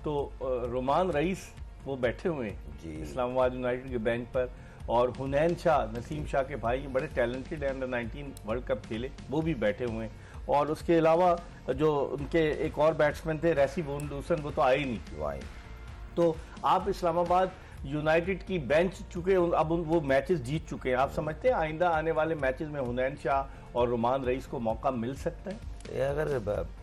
तो Roman rice वो बैठे हुए हैं इस्लामाबाद यूनाइटेड के बेंच पर, और हुनैन शाह, नसीम शाह के भाई, बड़े टैलेंटेड अंडर 19 वर्ल्ड कप खेले, वो भी बैठे हुए हैं। और उसके अलावा जो उनके एक और बैट्समैन थे रेसी वोनडूसन, वो तो आए ही नहीं। तो आप इस्लामाबाद यूनाइटेड की बेंच चुके, अब वो मैचेस जीत चुके हैं, आप समझते हैं आइंदा आने वाले मैचेस में हुनैन शाह और रोमान रईस को मौका मिल सकता है? अगर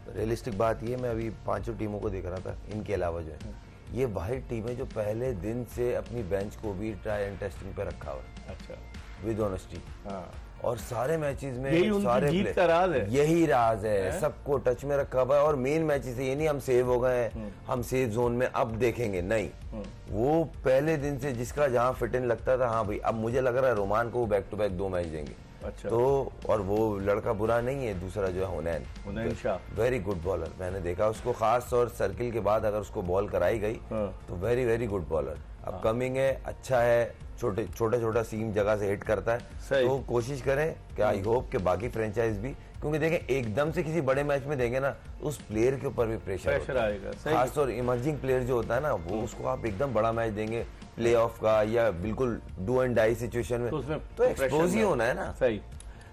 रियलिस्टिक बात ये, मैं अभी 5 टीमों को देख रहा था, इनके अलावा जो है ये वाहिद टीम है जो पहले दिन से अपनी बेंच को भी ट्राई एंड टेस्टिंग पे रखा हुआ है। अच्छा, विद ऑनेस्टी। हाँ। और सारे मैचेस में यही सारे जीत का राज है, यही राज है, सबको टच में रखा हुआ है। और मेन मैचेस ये नहीं हम सेव हो गए, हम सेफ जोन में अब देखेंगे, नहीं, वो पहले दिन से जिसका जहां फिट इन लगता था, हाँ भाई अब मुझे लग रहा है रोमान को बैक टू बैक 2 मैच देंगे। अच्छा। तो और वो लड़का बुरा नहीं है, दूसरा जो है हुनैन शाह, वेरी गुड बॉलर, मैंने देखा उसको, खास तौर सर्किल के बाद अगर उसको बॉल कराई गई तो वेरी वेरी गुड बॉलर। अब कमिंग है, अच्छा है, छोटा सीम जगह से हिट करता है। तो कोशिश करें कि आई होप कि बाकी फ्रेंचाइज भी, क्योंकि देखें एकदम से किसी बड़े मैच में देंगे ना, उस प्लेयर के ऊपर भी प्रेशर आएगा, खासतौर इमर्जिंग प्लेयर जो होता है ना, वो उसको आप एकदम बड़ा मैच देंगे प्ले ऑफ का या बिल्कुल डू एंड डाई सिचुएशन में, तो एक्सपोज ही होना है ना। सही।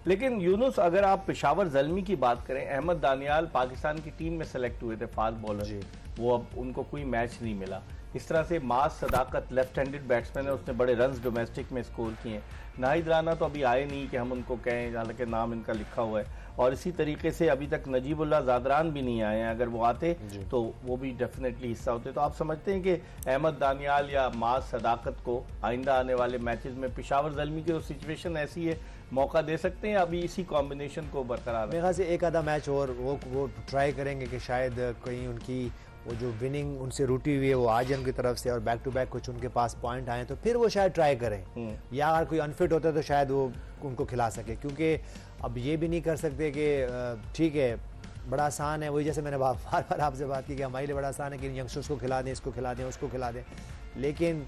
लेकिन यूनुस, अगर आप पेशावर ज़ल्मी की बात करें, अहमद दानियाल पाकिस्तान की टीम में सेलेक्ट हुए थे फास्ट बॉलर, वो अब उनको कोई मैच नहीं मिला। इस तरह से मास सदाकत लेफ्ट हैंडेड बैट्समैन है, उसने बड़े रन्स डोमेस्टिक में स्कोर किए हैं। नाहिद राना तो अभी आए नहीं कि हम उनको कहें, हालांकि नाम इनका लिखा हुआ है। और इसी तरीके से अभी तक नजीबुल्लाह ज़ादरान भी नहीं आए हैं, अगर वो आते तो वो भी डेफिनेटली हिस्सा होते। तो आप समझते हैं कि अहमद दानियाल या मास सदाकत को आइंदा आने वाले मैचेस में पेशावर ज़ल्मी की सिचुएशन ऐसी है, मौका दे सकते हैं अभी इसी कॉम्बिनेशन को बरकरार? मेरे ख्याल से एक आधा मैच और वो ट्राई करेंगे कि शायद कहीं उनकी वो जो विनिंग उनसे रूटी हुई है वो आ जाए उनकी तरफ से, और बैक टू बैक कुछ उनके पास पॉइंट आए तो फिर वो शायद ट्राई करें, या अगर कोई अनफिट होता है तो शायद वो उनको खिला सके। क्योंकि अब ये भी नहीं कर सकते कि ठीक है बड़ा आसान है, वही जैसे मैंने बार बार आपसे बात की कि हमारे लिए बड़ा आसान है कि यंगस्टर्स को खिला दें, इसको खिला दें, उसको खिला दें, लेकिन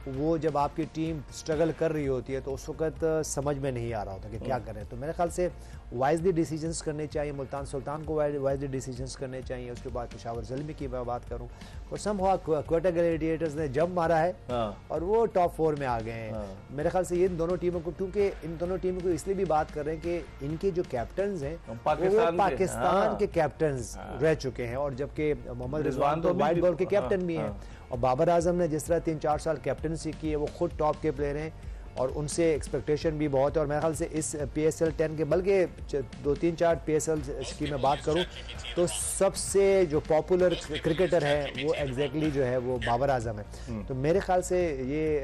वो जब आपकी टीम स्ट्रगल कर रही होती है तो उस वक्त समझ में नहीं आ रहा होता कि क्या करें। तो मेरे ख्याल से वाइजली डिसीजंस करने चाहिए, मुल्तान सुल्तान को वाइजली डिसीजंस करने चाहिए। उसके बाद पेशावर ज़ल्मी की मैं बात करूं, और समहाउ क्वेटा ग्लैडिएटर्स ने जंप मारा है और वो टॉप 4 में आ गए हैं। मेरे ख्याल से ये दोनों टीमों को, क्योंकि इन दोनों टीमों को इसलिए भी बात कर रहे हैं कि इनके जो कैप्टन्स हैं वो पाकिस्तान के कैप्टन्स रह चुके हैं, और जबकि मोहम्मद रिजवान तो वाइट बॉल के कैप्टन भी हैं, और बाबर आजम ने जिस तरह 3-4 साल कैप्टनसी की है, वो खुद टॉप के प्लेयर हैं और उनसे एक्सपेक्टेशन भी बहुत है। और मेरे ख्याल से इस PSL 10 के, बल्कि 2-3-4 PSL की मैं बात करूं तो सबसे जो पॉपुलर क्रिकेटर है वो एग्जैक्टली जो है वो बाबर आजम है। तो मेरे ख्याल से ये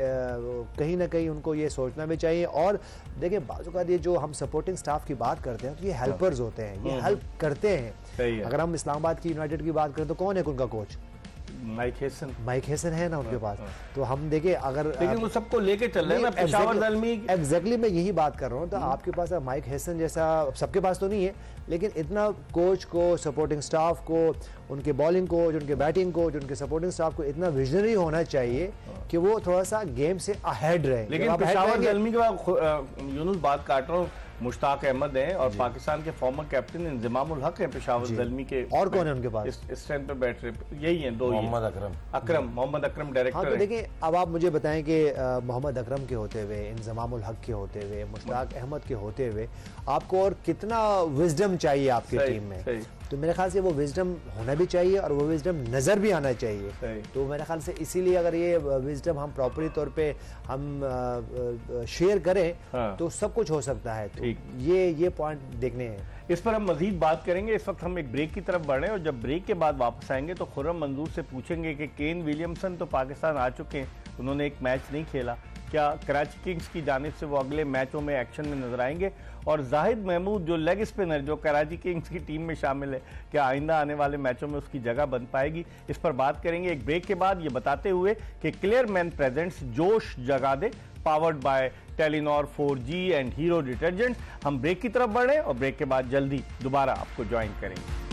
कहीं ना कहीं उनको ये सोचना भी चाहिए। और देखिए बाज़ औक़ात ये जो हम सपोर्टिंग स्टाफ की बात करते हैं तो ये हेल्पर्स होते हैं, ये हेल्प करते हैं। अगर हम इस्लामाबाद की यूनाइटेड की बात करें तो कौन है उनका कोच? माइक हेसन है ना उनके पास। तो हम देखें, अगर लेकिन वो सबको लेके चल रहे हैं ना पेशावर ज़ल्मी। एग्जैक्टली मैं यही बात कर रहा हूँ। तो आपके पास माइक हेसन जैसा, सबके पास तो नहीं है, लेकिन इतना कोच को, सपोर्टिंग स्टाफ को, उनके बॉलिंग कोच, उनके बैटिंग कोच, उनके सपोर्टिंग स्टाफ को इतना विजनरी होना चाहिए कि वो थोड़ा सा गेम से अहेड रहे। लेकिन पेशावर ज़ल्मी के बाद यूनुस बात काट रहा हूँ, मुश्ताक अहमद हैं और पाकिस्तान के फॉर्मर कैप्टन इंज़माम उल हक हैं पेशावर ज़ल्मी के। और कौन है उनके पास इस स्टैंड पे बैठ रहे? यही हैं दो, मोहम्मद अकरम डायरेक्टर। हाँ, तो देखिए अब आप मुझे बताएं कि मोहम्मद अकरम के होते हुए, इंज़माम उल हक के होते हुए, मुश्ताक अहमद के होते हुए आपको और कितना विजडम चाहिए आपकी टीम में? तो मेरे ख्याल से वो विजडम होना भी चाहिए और वो विजडम नज़र भी आना चाहिए। तो मेरे ख्याल से इसीलिए अगर ये विजडम हम प्रॉपरली तौर पे हम शेयर करें तो सब कुछ हो सकता है। तो ये पॉइंट देखने हैं, इस पर हम मजीद बात करेंगे। इस वक्त हम एक ब्रेक की तरफ बढ़ रहे हैं और जब ब्रेक के बाद वापस आएंगे तो खुर्रम मंजूर से पूछेंगे कि केन विलियमसन तो पाकिस्तान आ चुके हैं, उन्होंने एक मैच नहीं खेला, क्या कराची किंग्स की जानिब से वो अगले मैचों में एक्शन में नजर आएंगे? और जाहिद महमूद जो लेग स्पिनर जो कराची किंग्स की टीम में शामिल है, क्या आइंदा आने वाले मैचों में उसकी जगह बन पाएगी? इस पर बात करेंगे एक ब्रेक के बाद, ये बताते हुए कि क्लियर मैन प्रेजेंट्स जोश जगा दे, powered by Telenor 4G and Hero detergents. हम ब्रेक की तरफ बढ़े और ब्रेक के बाद जल्दी दोबारा आपको ज्वाइन करेंगे।